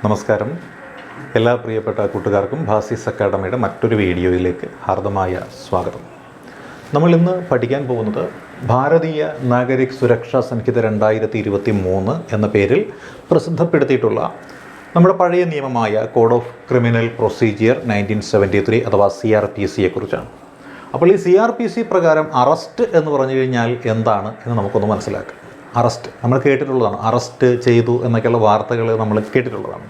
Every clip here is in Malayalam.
നമസ്കാരം. എല്ലാ പ്രിയപ്പെട്ട കൂട്ടുകാർക്കും ഭാസിസ് അക്കാഡമിയുടെ മറ്റൊരു വീഡിയോയിലേക്ക് ഹാർദമായ സ്വാഗതം. നമ്മൾ ഇന്ന് പഠിക്കാൻ പോകുന്നത് ഭാരതീയ നാഗരിക് സുരക്ഷാ സംഹിത 2023 എന്ന പേരിൽ പ്രസിദ്ധപ്പെടുത്തിയിട്ടുള്ള നമ്മുടെ പഴയ നിയമമായ കോഡ് ഓഫ് ക്രിമിനൽ പ്രൊസീജിയർ 1973 അഥവാ CRPC കുറിച്ചാണ്. അപ്പോൾ ഈ CRPC പ്രകാരം അറസ്റ്റ് എന്ന് പറഞ്ഞു കഴിഞ്ഞാൽ എന്താണ് എന്ന് നമുക്കൊന്ന് മനസ്സിലാക്കാം. അറസ്റ്റ് നമ്മൾ കേട്ടിട്ടുള്ളതാണ്, അറസ്റ്റ് ചെയ്തു എന്നൊക്കെയുള്ള വാർത്തകൾ നമ്മൾ കേട്ടിട്ടുള്ളതാണ്.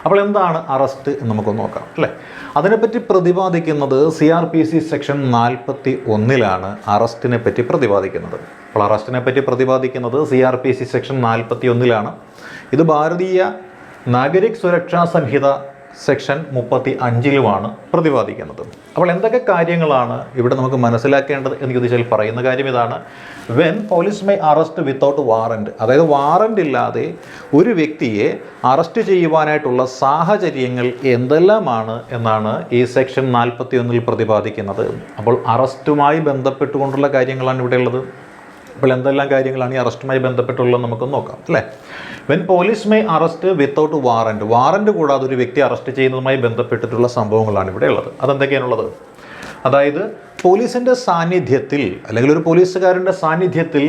അപ്പോൾ എന്താണ് അറസ്റ്റ് എന്ന് നമുക്കൊന്ന് നോക്കാം അല്ലേ. അതിനെപ്പറ്റി പ്രതിപാദിക്കുന്നത് CRPC സെക്ഷൻ 41 അറസ്റ്റിനെ പറ്റി പ്രതിപാദിക്കുന്നത്. അപ്പോൾ അറസ്റ്റിനെ പറ്റി പ്രതിപാദിക്കുന്നത് CRPC സെക്ഷൻ 41 ഇത് ഭാരതീയ നാഗരിക് സുരക്ഷാ സംഹിത സെക്ഷൻ 35 പ്രതിപാദിക്കുന്നത്. അപ്പോൾ എന്തൊക്കെ കാര്യങ്ങളാണ് ഇവിടെ നമുക്ക് മനസ്സിലാക്കേണ്ടത് എന്ന് ചോദിച്ചാൽ പറയുന്ന കാര്യം ഇതാണ്: when police may arrest without warrant, അതായത് വാറൻറ്റ് ഇല്ലാതെ ഒരു വ്യക്തിയെ അറസ്റ്റ് ചെയ്യുവാനായിട്ടുള്ള സാഹചര്യങ്ങൾ എന്തെല്ലാമാണ് എന്നാണ് ഈ സെക്ഷൻ 41 പ്രതിപാദിക്കുന്നത്. അപ്പോൾ അറസ്റ്റുമായി ബന്ധപ്പെട്ടുകൊണ്ടുള്ള കാര്യങ്ങളാണ് ഇവിടെ ഉള്ളത്. അപ്പോൾ എന്തെല്ലാം കാര്യങ്ങളാണ് ഈ അറസ്റ്റുമായി ബന്ധപ്പെട്ടുള്ളത് നമുക്കൊന്ന് നോക്കാം അല്ലേ. When police may arrest without warrant, warrant കൂടാതെ ഒരു വ്യക്തി അറസ്റ്റ് ചെയ്യുന്നതുമായി ബന്ധപ്പെട്ടിട്ടുള്ള സംഭവങ്ങളാണ് ഇവിടെ ഉള്ളത്. അതെന്തൊക്കെയാണുള്ളത്? അതായത് പോലീസിൻ്റെ സാന്നിധ്യത്തിൽ അല്ലെങ്കിൽ ഒരു പോലീസുകാരൻ്റെ സാന്നിധ്യത്തിൽ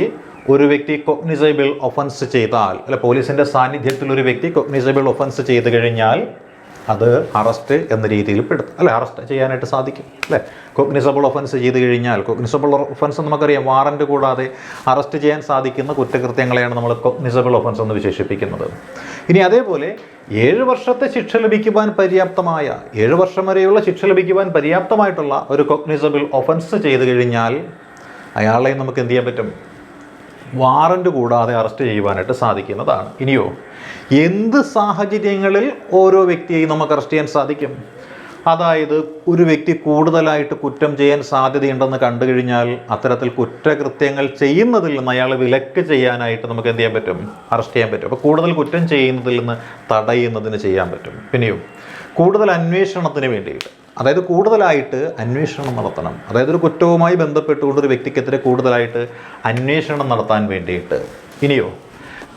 ഒരു വ്യക്തി കോഗ്നിസബിൾ ഒഫൻസ് ചെയ്താൽ, അല്ലെ പോലീസിൻ്റെ സാന്നിധ്യത്തിൽ ഒരു വ്യക്തി കോഗ്നിസബിൾ ഒഫൻസ് ചെയ്ത് കഴിഞ്ഞാൽ അത് അറസ്റ്റ് എന്ന രീതിയിൽ പെടുത്തും അല്ലെ, അറസ്റ്റ് ചെയ്യാനായിട്ട് സാധിക്കും അല്ലേ. കോഗ്നിസബിൾ ഒഫൻസ് ചെയ്ത് കഴിഞ്ഞാൽ, കോഗ്നിസബിൾ ഒഫൻസ് നമുക്കറിയാം വാറൻറ്റ് കൂടാതെ അറസ്റ്റ് ചെയ്യാൻ സാധിക്കുന്ന കുറ്റകൃത്യങ്ങളെയാണ് നമ്മൾ കോഗ്നിസബിൾ ഒഫൻസ് എന്ന് വിശേഷിപ്പിക്കുന്നത്. ഇനി അതേപോലെ 7 വർഷത്തെ ശിക്ഷ ലഭിക്കുവാൻ പര്യാപ്തമായ, 7 വർഷം വരെയുള്ള ശിക്ഷ ലഭിക്കുവാൻ പര്യാപ്തമായിട്ടുള്ള ഒരു കോഗ്നിസബിൾ ഒഫൻസ് ചെയ്ത് കഴിഞ്ഞാൽ അയാളെ നമുക്ക് എന്ത് ചെയ്യാൻ പറ്റും? വാറൻറ്റ് കൂടാതെ അറസ്റ്റ് ചെയ്യുവാനായിട്ട് സാധിക്കുന്നതാണ്. ഇനിയോ എന്ത് സാഹചര്യങ്ങളിൽ ഓരോ വ്യക്തിയെയും നമുക്ക് അറസ്റ്റ് ചെയ്യാൻ സാധിക്കും? അതായത് ഒരു വ്യക്തി കൂടുതലായിട്ട് കുറ്റം ചെയ്യാൻ സാധ്യതയുണ്ടെന്ന് കണ്ടു കഴിഞ്ഞാൽ അത്തരത്തിൽ കുറ്റകൃത്യങ്ങൾ ചെയ്യുന്നതിൽ നിന്ന് അയാളെ വിലക്ക് ചെയ്യാനായിട്ട് നമുക്ക് എന്ത് ചെയ്യാൻ പറ്റും? അറസ്റ്റ് ചെയ്യാൻ പറ്റും. അപ്പോൾ കൂടുതൽ കുറ്റം ചെയ്യുന്നതിൽ നിന്ന് തടയുന്നതിന് ചെയ്യാൻ പറ്റും. പിന്നെയോ കൂടുതൽ അന്വേഷണത്തിന് വേണ്ടിയിട്ട്, അതായത് കൂടുതലായിട്ട് അന്വേഷണം നടത്തണം, അതായത് ഒരു കുറ്റവുമായി ബന്ധപ്പെട്ടുകൊണ്ട് ഒരു വ്യക്തിക്കെതിരെ കൂടുതലായിട്ട് അന്വേഷണം നടത്താൻ വേണ്ടിയിട്ട്. ഇനിയോ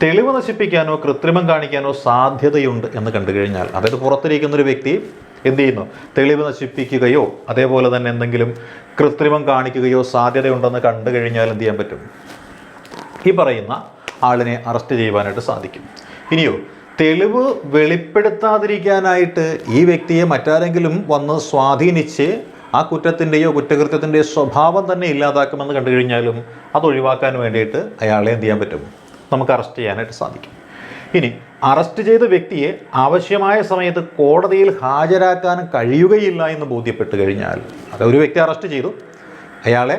തെളിവ് നശിപ്പിക്കാനോ കൃത്രിമം കാണിക്കാനോ സാധ്യതയുണ്ട് എന്ന് കണ്ടു കഴിഞ്ഞാൽ, അതായത് പുറത്തിരിക്കുന്നൊരു വ്യക്തി എന്ത് ചെയ്യുന്നു? തെളിവ് നശിപ്പിക്കുകയോ അതേപോലെ തന്നെ എന്തെങ്കിലും കൃത്രിമം കാണിക്കുകയോ സാധ്യതയുണ്ടെന്ന് കണ്ടു കഴിഞ്ഞാൽ എന്ത് ചെയ്യാൻ പറ്റും? ഈ പറയുന്ന ആളിനെ അറസ്റ്റ് ചെയ്യുവാനായിട്ട് സാധിക്കും. ഇനിയോ തെളിവ് വെളിപ്പെടുത്താതിരിക്കാനായിട്ട് ഈ വ്യക്തിയെ മറ്റാരെങ്കിലും വന്ന് സ്വാധീനിച്ച് ആ കുറ്റത്തിൻ്റെയോ കുറ്റകൃത്യത്തിൻ്റെയോ സ്വഭാവം തന്നെ ഇല്ലാതാക്കുമെന്ന് കണ്ടു കഴിഞ്ഞാലും അത് ഒഴിവാക്കാൻ വേണ്ടിയിട്ട് അയാളെ എന്ത് ചെയ്യാൻ പറ്റും? നമുക്ക് അറസ്റ്റ് ചെയ്യാനായിട്ട് സാധിക്കും. ഇനി അറസ്റ്റ് ചെയ്ത വ്യക്തിയെ ആവശ്യമായ സമയത്ത് കോടതിയിൽ ഹാജരാക്കാൻ കഴിയുകയില്ല എന്ന് ബോധ്യപ്പെട്ട് കഴിഞ്ഞാൽ, അത് ഒരു വ്യക്തി അറസ്റ്റ് ചെയ്തു, അയാളെ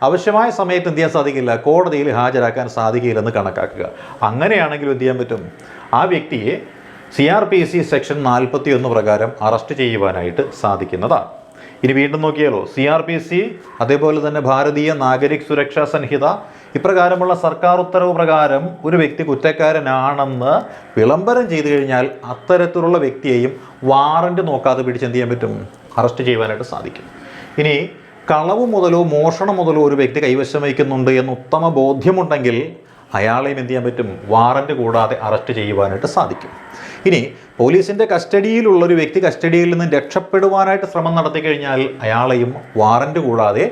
ആവശ്യമായ സമയത്ത് എന്ത് ചെയ്യാൻ സാധിക്കില്ല? കോടതിയിൽ ഹാജരാക്കാൻ സാധിക്കില്ലെന്ന് കണക്കാക്കുക. അങ്ങനെയാണെങ്കിൽ എന്ത് ചെയ്യാൻ പറ്റും? ആ വ്യക്തിയെ CRPC സെക്ഷൻ 41 പ്രകാരം അറസ്റ്റ് ചെയ്യുവാനായിട്ട് സാധിക്കുന്നതാണ്. ഇനി വീണ്ടും നോക്കിയാലോ, CRPC അതേപോലെ തന്നെ ഭാരതീയ നാഗരിക് സുരക്ഷാ സംഹിത ഇപ്രകാരമുള്ള സർക്കാർ ഉത്തരവ് പ്രകാരം ഒരു വ്യക്തി കുറ്റക്കാരനാണെന്ന് വിളംബരം ചെയ്തു കഴിഞ്ഞാൽ അത്തരത്തിലുള്ള വ്യക്തിയെയും വാറൻറ്റ് നോക്കാതെ പിടിച്ച് എന്ത് ചെയ്യാൻ പറ്റും? അറസ്റ്റ് ചെയ്യുവാനായിട്ട് സാധിക്കും. ഇനി കളവ് മുതലോ മോഷണം മുതലോ ഒരു വ്യക്തി കൈവശം വയ്ക്കുന്നുണ്ട് എന്ന് ഉത്തമ ബോധ്യമുണ്ടെങ്കിൽ അയാളെയും എന്ത് ചെയ്യാൻ പറ്റും? വാറൻറ്റ് കൂടാതെ അറസ്റ്റ് ചെയ്യുവാനായിട്ട് സാധിക്കും. ഇനി പോലീസിൻ്റെ കസ്റ്റഡിയിലുള്ളൊരു വ്യക്തി കസ്റ്റഡിയിൽ നിന്ന് രക്ഷപ്പെടുവാനായിട്ട് ശ്രമം നടത്തി കഴിഞ്ഞാൽ അയാളെയും വാറൻറ്റ് കൂടാതെ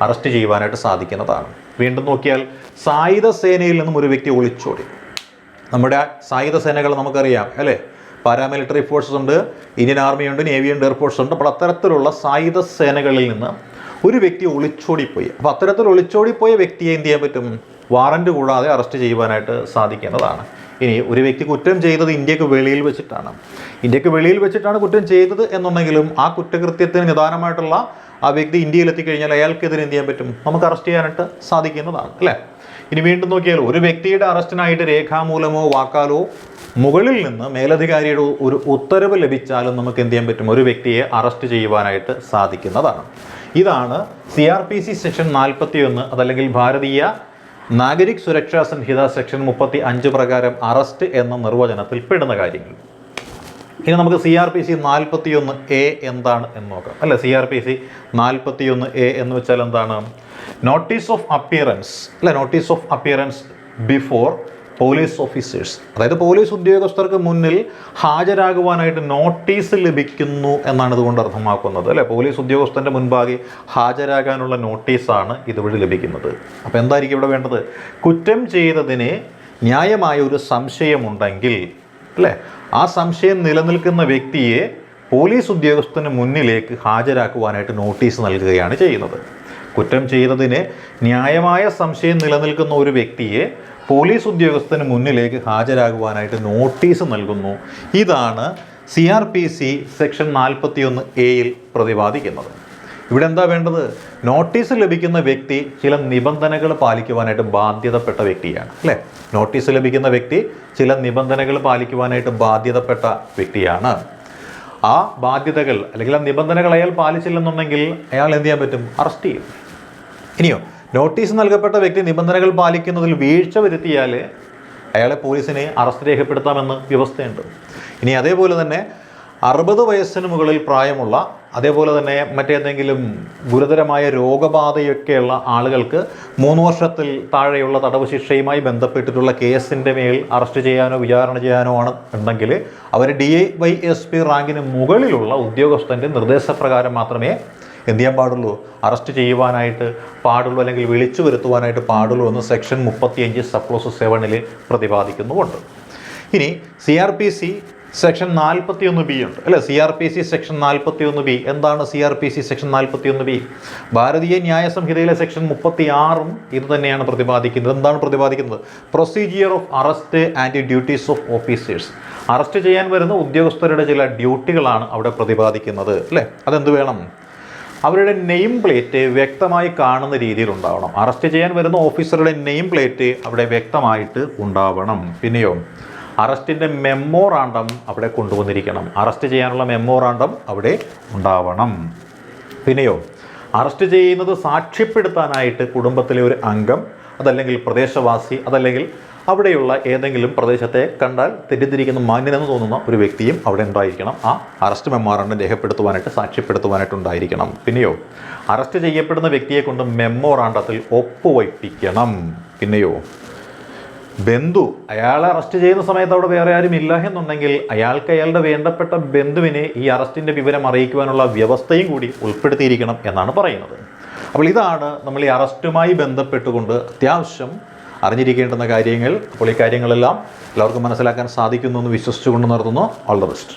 അറസ്റ്റ് ചെയ്യുവാനായിട്ട് സാധിക്കുന്നതാണ്. വീണ്ടും നോക്കിയാൽ സായുധ സേനയിൽ നിന്നും ഒരു വ്യക്തി ഒളിച്ചോടി. നമ്മുടെ സായുധ സേനകൾ നമുക്കറിയാം അല്ലേ, പാരാമിലിറ്ററി ഫോഴ്സസ് ഉണ്ട്, ഇന്ത്യൻ ആർമിയുണ്ട്, നേവി ഉണ്ട്, എയർഫോഴ്സ് ഉണ്ട്. അപ്പോൾ അത്തരത്തിലുള്ള സായുധ സേനകളിൽ നിന്ന് ഒരു വ്യക്തി ഒളിച്ചോടിപ്പോയി. അപ്പോൾ അത്തരത്തിൽ ഒളിച്ചോടിപ്പോയ വ്യക്തിയെ എന്ത് ചെയ്യാൻ പറ്റും? വാറൻറ്റ് കൂടാതെ അറസ്റ്റ് ചെയ്യുവാനായിട്ട് സാധിക്കുന്നതാണ്. ഇനി ഒരു വ്യക്തി കുറ്റം ചെയ്തത് ഇന്ത്യക്ക് വെളിയിൽ വെച്ചിട്ടാണ് കുറ്റം ചെയ്തത് എന്നുണ്ടെങ്കിലും ആ കുറ്റകൃത്യത്തിന് നിദാനമായിട്ടുള്ള ആ വ്യക്തി ഇന്ത്യയിൽ എത്തിക്കഴിഞ്ഞാൽ അയാൾക്കെതിരെ എന്ത് ചെയ്യാൻ പറ്റും? നമുക്ക് അറസ്റ്റ് ചെയ്യാനായിട്ട് സാധിക്കുന്നതാണ് അല്ലേ. ഇനി വീണ്ടും നോക്കിയാൽ ഒരു വ്യക്തിയുടെ അറസ്റ്റിനായിട്ട് രേഖാമൂലമോ വാക്കാലോ മുകളിൽ നിന്ന് മേലധികാരിയുടെ ഒരു ഉത്തരവ് ലഭിച്ചാലും നമുക്ക് എന്ത് ചെയ്യാൻ പറ്റും? ഒരു വ്യക്തിയെ അറസ്റ്റ് ചെയ്യുവാനായിട്ട് സാധിക്കുന്നതാണ്. ഇതാണ് CRPC സെക്ഷൻ 41 അതല്ലെങ്കിൽ ഭാരതീയ നാഗരിക് സുരക്ഷാ സംഹിത സെക്ഷൻ 35 പ്രകാരം അറസ്റ്റ് എന്ന നിർവചനത്തിൽ പെടുന്ന കാര്യങ്ങൾ. ഇനി നമുക്ക് CRPC 41A എന്താണ് എന്ന് നോക്കാം അല്ലേ. CRPC 41A എന്ന് വെച്ചാൽ എന്താണ്? നോട്ടീസ് ഓഫ് അപ്പിയറൻസ് അല്ലെ, notice of appearance before police officers, അതായത് പോലീസ് ഉദ്യോഗസ്ഥർക്ക് മുന്നിൽ ഹാജരാകുവാനായിട്ട് നോട്ടീസ് ലഭിക്കുന്നു എന്നാണ് ഇതുകൊണ്ട് അർത്ഥമാക്കുന്നത്, അല്ലേ? പോലീസ് ഉദ്യോഗസ്ഥൻ്റെ മുൻപാകെ ഹാജരാകാനുള്ള നോട്ടീസാണ് ഇതുവഴി ലഭിക്കുന്നത്. അപ്പോൾ എന്തായിരിക്കും ഇവിടെ വേണ്ടത്? കുറ്റം ചെയ്തതിന് ന്യായമായ ഒരു സംശയമുണ്ടെങ്കിൽ, അല്ലേ, ആ സംശയം നിലനിൽക്കുന്ന വ്യക്തിയെ പോലീസ് ഉദ്യോഗസ്ഥന് മുന്നിലേക്ക് ഹാജരാക്കുവാനായിട്ട് നോട്ടീസ് നൽകുകയാണ് ചെയ്യുന്നത്. കുറ്റം ചെയ്തതിന് ന്യായമായ സംശയം നിലനിൽക്കുന്ന ഒരു വ്യക്തിയെ പോലീസ് ഉദ്യോഗസ്ഥന് മുന്നിലേക്ക് ഹാജരാകുവാനായിട്ട് നോട്ടീസ് നൽകുന്നു. ഇതാണ് CRPC സെക്ഷൻ 41A പ്രതിപാദിക്കുന്നത്. ഇവിടെ എന്താ വേണ്ടത്? നോട്ടീസ് ലഭിക്കുന്ന വ്യക്തി ചില നിബന്ധനകൾ പാലിക്കുവാനായിട്ട് ബാധ്യതപ്പെട്ട വ്യക്തിയാണ്, അല്ലേ? നോട്ടീസ് ലഭിക്കുന്ന വ്യക്തി ചില നിബന്ധനകൾ പാലിക്കുവാനായിട്ട് ബാധ്യതപ്പെട്ട വ്യക്തിയാണ്. ആ ബാധ്യതകൾ അല്ലെങ്കിൽ ആ നിബന്ധനകൾ അയാൾ പാലിച്ചില്ലെന്നുണ്ടെങ്കിൽ അയാൾ എന്ത് ചെയ്യാൻ പറ്റും? അറസ്റ്റ് ചെയ്യും. ഇനിയോ, നോട്ടീസ് നൽകപ്പെട്ട വ്യക്തി നിബന്ധനകൾ പാലിക്കുന്നതിൽ വീഴ്ച വരുത്തിയാൽ അയാളെ പോലീസിനെ അറസ്റ്റ് രേഖപ്പെടുത്താമെന്ന് വ്യവസ്ഥയുണ്ട്. ഇനി അതേപോലെ തന്നെ 60 വയസ്സിന് മുകളിൽ പ്രായമുള്ള, അതേപോലെ തന്നെ മറ്റേതെങ്കിലും ഗുരുതരമായ രോഗബാധയൊക്കെയുള്ള ആളുകൾക്ക് 3 വർഷത്തിൽ താഴെയുള്ള തടവ് ശിക്ഷയുമായി ബന്ധപ്പെട്ടിട്ടുള്ള കേസിൻ്റെ മേൽ അറസ്റ്റ് ചെയ്യാനോ വിചാരണ ചെയ്യാനോ ആണ് ഉണ്ടെങ്കിൽ അവർ DYSP റാങ്കിന് മുകളിലുള്ള ഉദ്യോഗസ്ഥൻ്റെ നിർദ്ദേശപ്രകാരം മാത്രമേ എന്ത് ചെയ്യാൻ പാടുള്ളൂ? അറസ്റ്റ് ചെയ്യുവാനായിട്ട് പാടുള്ളൂ, അല്ലെങ്കിൽ വിളിച്ചു വരുത്തുവാനായിട്ട് പാടുള്ളൂ എന്ന് സെക്ഷൻ 35 സബ് ക്ലോസ് 7 പ്രതിപാദിക്കുന്നുമുണ്ട്. ഇനി CRPC സെക്ഷൻ 41B ഉണ്ട്, അല്ലേ? CRPC സെക്ഷൻ 41B എന്താണ്? CRPC സെക്ഷൻ 41B ഭാരതീയ ന്യായ സംഹിതയിലെ സെക്ഷൻ 36 ഇത് തന്നെയാണ് പ്രതിപാദിക്കുന്നത്. എന്താണ് പ്രതിപാദിക്കുന്നത്? Procedure of arrest and duties of officers. Arrest ചെയ്യാൻ വരുന്ന ഉദ്യോഗസ്ഥരുടെ ചില ഡ്യൂട്ടികളാണ് അവിടെ പ്രതിപാദിക്കുന്നത്, അല്ലേ? അതെന്ത് വേണം? അവരുടെ നെയിം പ്ലേറ്റ് വ്യക്തമായി കാണുന്ന രീതിയിൽ ഉണ്ടാവണം. അറസ്റ്റ് ചെയ്യാൻ വരുന്ന ഓഫീസറുടെ നെയിം പ്ലേറ്റ് അവിടെ വ്യക്തമായിട്ട് ഉണ്ടാവണം. പിന്നെയോ, അറസ്റ്റിൻ്റെ മെമ്മോറാണ്ടം അവിടെ കൊണ്ടുവന്നിരിക്കണം. അറസ്റ്റ് ചെയ്യാനുള്ള മെമ്മോറാണ്ടം അവിടെ ഉണ്ടാവണം. പിന്നെയോ, അറസ്റ്റ് ചെയ്യുന്നത് സാക്ഷ്യപ്പെടുത്താനായിട്ട് കുടുംബത്തിലെ ഒരു അംഗം, അതല്ലെങ്കിൽ പ്രദേശവാസി, അതല്ലെങ്കിൽ അവിടെയുള്ള ഏതെങ്കിലും പ്രദേശത്തെ കണ്ടാൽ തെറ്റിദ്ധരിക്കുന്ന മാന്യനെന്ന് തോന്നുന്ന ഒരു വ്യക്തിയും അവിടെ ഉണ്ടായിരിക്കണം. ആ അറസ്റ്റ് മെമ്മോറാണ്ടം രേഖപ്പെടുത്തുവാനായിട്ട്, സാക്ഷ്യപ്പെടുത്തുവാനായിട്ട് ഉണ്ടായിരിക്കണം. പിന്നെയോ, അറസ്റ്റ് ചെയ്യപ്പെടുന്ന വ്യക്തിയെ കൊണ്ട് മെമ്മോറാണ്ടത്തിൽ ഒപ്പുവയ്പ്പിക്കണം. പിന്നെയോ, ബന്ധു അയാളെ അറസ്റ്റ് ചെയ്യുന്ന സമയത്ത് അവിടെ വേറെ ആരും ഇല്ല എന്നുണ്ടെങ്കിൽ അയാൾക്ക് അയാളുടെ വേണ്ടപ്പെട്ട ബന്ധുവിനെ ഈ അറസ്റ്റിൻ്റെ വിവരം അറിയിക്കുവാനുള്ള വ്യവസ്ഥയും കൂടി ഉൾപ്പെടുത്തിയിരിക്കണം എന്നാണ് പറയുന്നത്. അപ്പോൾ ഇതാണ് നമ്മൾ ഈ അറസ്റ്റുമായി ബന്ധപ്പെട്ടുകൊണ്ട് അത്യാവശ്യം അറിഞ്ഞിരിക്കേണ്ടുന്ന കാര്യങ്ങൾ. അപ്പോൾ ഈ കാര്യങ്ങളെല്ലാം എല്ലാവർക്കും മനസ്സിലാക്കാൻ സാധിക്കുന്നു എന്ന് വിശ്വസിച്ചുകൊണ്ട് നിർത്തുന്നു. All the best.